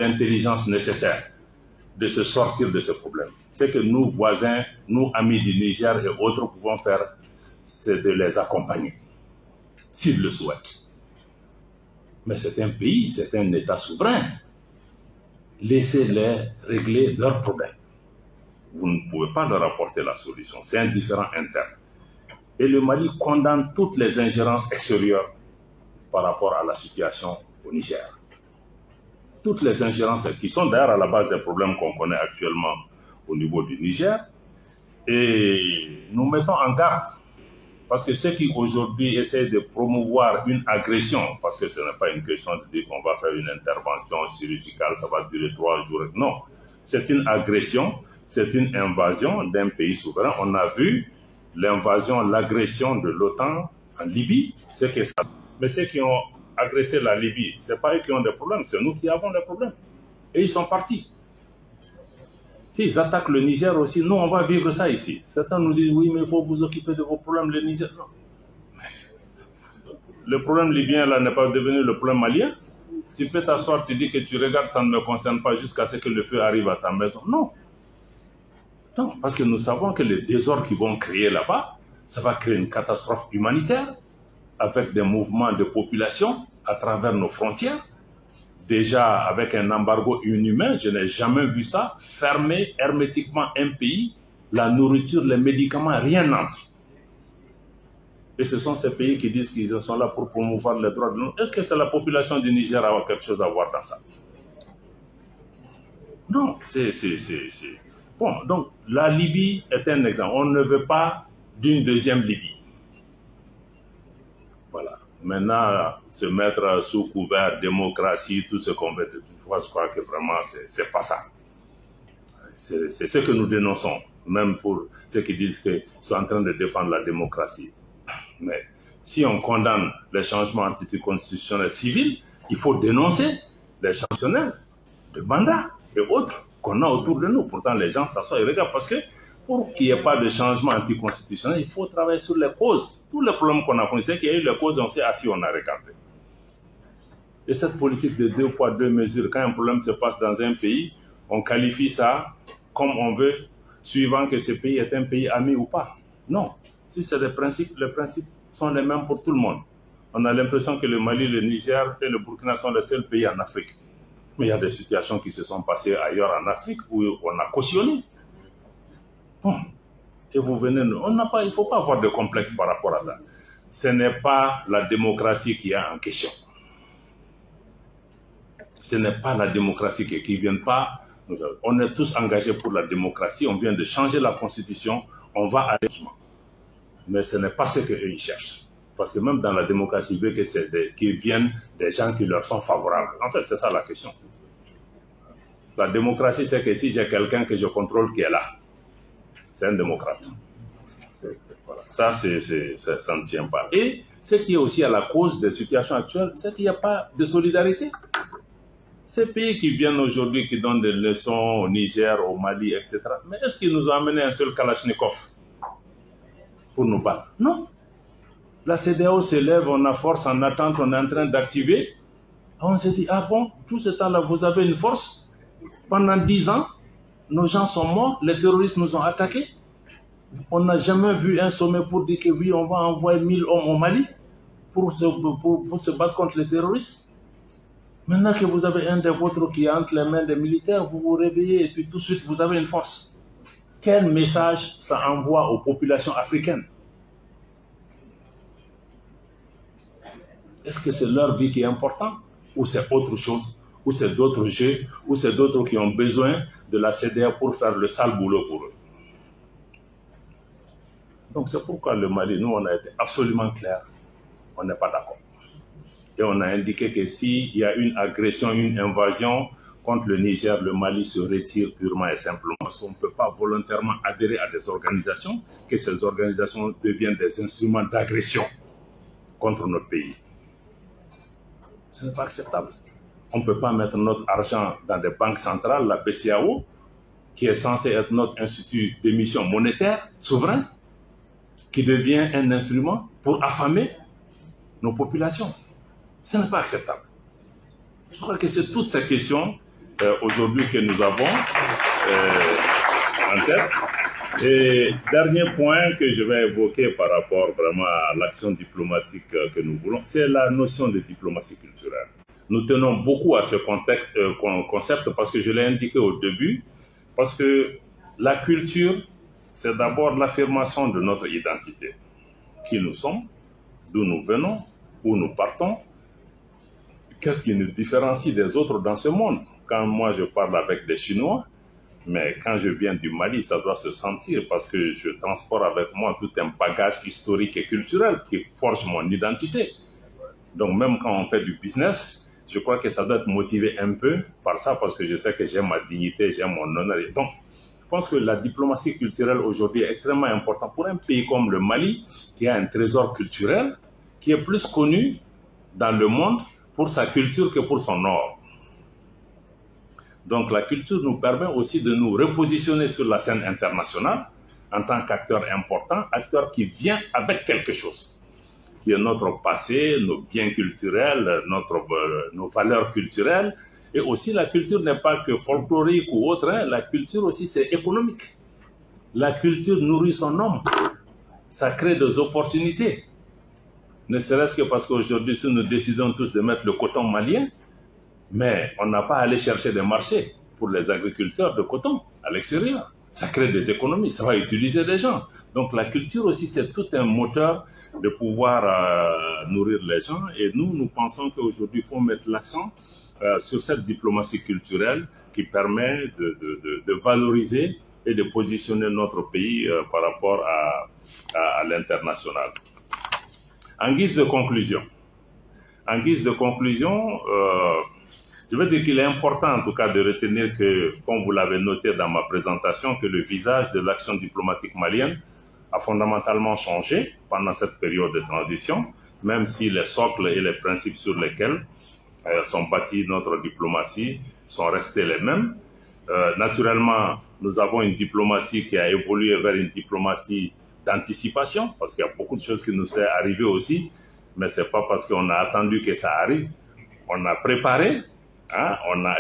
l'intelligence nécessaire de se sortir de ce problème. Ce que nous, voisins, nous, amis du Niger et autres, pouvons faire, c'est de les accompagner, s'ils le souhaitent. Mais c'est un pays, c'est un État souverain. Laissez-les régler leurs problèmes. Vous ne pouvez pas leur apporter la solution. C'est un différend interne. Et le Mali condamne toutes les ingérences extérieures par rapport à la situation au Niger. Toutes les ingérences qui sont d'ailleurs à la base des problèmes qu'on connaît actuellement au niveau du Niger. Et nous mettons en garde, parce que ceux qui aujourd'hui essayent de promouvoir une agression, parce que ce n'est pas une question de dire qu'on va faire une intervention chirurgicale, ça va durer 3 jours. Non, c'est une agression, c'est une invasion d'un pays souverain. On a vu l'invasion, l'agression de l'OTAN en Libye, c'est que ça. Mais ceux qui ont agressé la Libye, ce n'est pas eux qui ont des problèmes, c'est nous qui avons des problèmes. Et ils sont partis. S'ils attaquent le Niger aussi, nous, on va vivre ça ici. Certains nous disent, oui, mais il faut vous occuper de vos problèmes, le Niger. Non. Le problème libyen, là, n'est pas devenu le problème malien. Tu peux t'asseoir, tu dis que tu regardes, ça ne me concerne pas jusqu'à ce que le feu arrive à ta maison. Non. Non, parce que nous savons que les désordres qu'ils vont créer là-bas, ça va créer une catastrophe humanitaire avec des mouvements de population à travers nos frontières. Déjà, avec un embargo inhumain, je n'ai jamais vu ça, fermer hermétiquement un pays, la nourriture, les médicaments, rien n'entre. Et ce sont ces pays qui disent qu'ils sont là pour promouvoir les droits de l'homme. Est-ce que c'est la population du Niger qui a quelque chose à voir dans ça? Non, c'est... Bon, donc la Libye est un exemple. On ne veut pas d'une deuxième Libye. Voilà. Maintenant, se mettre sous couvert démocratie, tout ce qu'on veut, de toute façon, je crois que vraiment, c'est pas ça. C'est ce que nous dénonçons, même pour ceux qui disent qu'ils sont en train de défendre la démocratie. Mais si on condamne les changements anticonstitutionnels civils, il faut dénoncer les changements de mandat et autres qu'on a autour de nous. Pourtant, les gens s'assoient et regardent parce que pour qu'il n'y ait pas de changement anticonstitutionnel, il faut travailler sur les causes. Tous les problèmes qu'on a connus, c'est qu'il y a eu les causes, on s'est assis, on a regardé. Et cette politique de 2 poids, 2 mesures, quand un problème se passe dans un pays, on qualifie ça comme on veut, suivant que ce pays est un pays ami ou pas. Non. Si c'est des principes, les principes sont les mêmes pour tout le monde. On a l'impression que le Mali, le Niger et le Burkina sont les seuls pays en Afrique. Mais il y a des situations qui se sont passées ailleurs en Afrique où on a cautionné. Bon. Et vous venez, il ne faut pas avoir de complexe par rapport à ça. Ce n'est pas la démocratie qui est en question. Ce n'est pas la démocratie qui ne vient pas. On est tous engagés pour la démocratie, on vient de changer la constitution, on va aller. Mais ce n'est pas ce qu'eux cherchent. Parce que même dans la démocratie, ils veulent qu'ils viennent des gens qui leur sont favorables. En fait, c'est ça la question. La démocratie, c'est que si j'ai quelqu'un que je contrôle qui est là, c'est un démocrate. Voilà. Ça, ça ne tient pas. Et ce qui est aussi à la cause des situations actuelles, c'est qu'il n'y a pas de solidarité. Ces pays qui viennent aujourd'hui, qui donnent des leçons au Niger, au Mali, etc. Mais est-ce qu'ils nous ont amené un seul Kalachnikov pour nous battre? Non. La CEDEAO se lève, on a force en attente, on est en train d'activer. On s'est dit, ah bon, tout ce temps-là, vous avez une force? Pendant 10 ans, nos gens sont morts, les terroristes nous ont attaqués. On n'a jamais vu un sommet pour dire que oui, on va envoyer 1000 hommes au Mali pour se battre contre les terroristes. Maintenant que vous avez un des vôtres qui est entre les mains des militaires, vous vous réveillez et puis tout de suite vous avez une force. Quel message ça envoie aux populations africaines? Est-ce que c'est leur vie qui est importante? Ou c'est autre chose? Ou c'est d'autres jeux? Ou c'est d'autres qui ont besoin de la CEDEAO pour faire le sale boulot pour eux? Donc c'est pourquoi le Mali, nous on a été absolument clair, on n'est pas d'accord. Et on a indiqué que s'il y a une agression, une invasion contre le Niger, le Mali se retire purement et simplement. Parce qu'on ne peut pas volontairement adhérer à des organisations, que ces organisations deviennent des instruments d'agression contre notre pays. Ce n'est pas acceptable. On ne peut pas mettre notre argent dans des banques centrales, la BCEAO, qui est censée être notre institut d'émission monétaire souverain, qui devient un instrument pour affamer nos populations. Ce n'est pas acceptable. Je crois que c'est toutes ces questions aujourd'hui que nous avons en tête. Et dernier point que je vais évoquer par rapport vraiment à l'action diplomatique que nous voulons, c'est la notion de diplomatie culturelle. Nous tenons beaucoup à ce concept parce que je l'ai indiqué au début, parce que la culture, c'est d'abord l'affirmation de notre identité. Qui nous sommes, d'où nous venons, où nous partons, qu'est-ce qui nous différencie des autres dans ce monde. Quand moi je parle avec des Chinois, mais quand je viens du Mali, ça doit se sentir parce que je transporte avec moi tout un bagage historique et culturel qui forge mon identité. Donc même quand on fait du business, je crois que ça doit être motivé un peu par ça parce que je sais que j'ai ma dignité, j'ai mon honneur. Et donc, je pense que la diplomatie culturelle aujourd'hui est extrêmement importante pour un pays comme le Mali, qui a un trésor culturel, qui est plus connu dans le monde pour sa culture que pour son or. Donc la culture nous permet aussi de nous repositionner sur la scène internationale en tant qu'acteur important, acteur qui vient avec quelque chose, qui est notre passé, nos biens culturels, nos valeurs culturelles. Et aussi la culture n'est pas que folklorique ou autre, hein. La culture aussi c'est économique. La culture nourrit son homme, ça crée des opportunités. Ne serait-ce que parce qu'aujourd'hui, si nous décidons tous de mettre le coton malien, mais on n'a pas à aller chercher des marchés pour les agriculteurs de coton à l'extérieur. Ça crée des économies, ça va utiliser des gens. Donc la culture aussi, c'est tout un moteur de pouvoir nourrir les gens. Et nous pensons qu'aujourd'hui, il faut mettre l'accent sur cette diplomatie culturelle qui permet de valoriser et de positionner notre pays par rapport à l'international. En guise de conclusion, je veux dire qu'il est important en tout cas de retenir que, comme vous l'avez noté dans ma présentation, que le visage de l'action diplomatique malienne a fondamentalement changé pendant cette période de transition, même si les socles et les principes sur lesquels sont bâtis notre diplomatie sont restés les mêmes. Naturellement, nous avons une diplomatie qui a évolué vers une diplomatie d'anticipation, parce qu'il y a beaucoup de choses qui nous sont arrivées aussi, mais ce n'est pas parce qu'on a attendu que ça arrive. On a préparé, hein, on a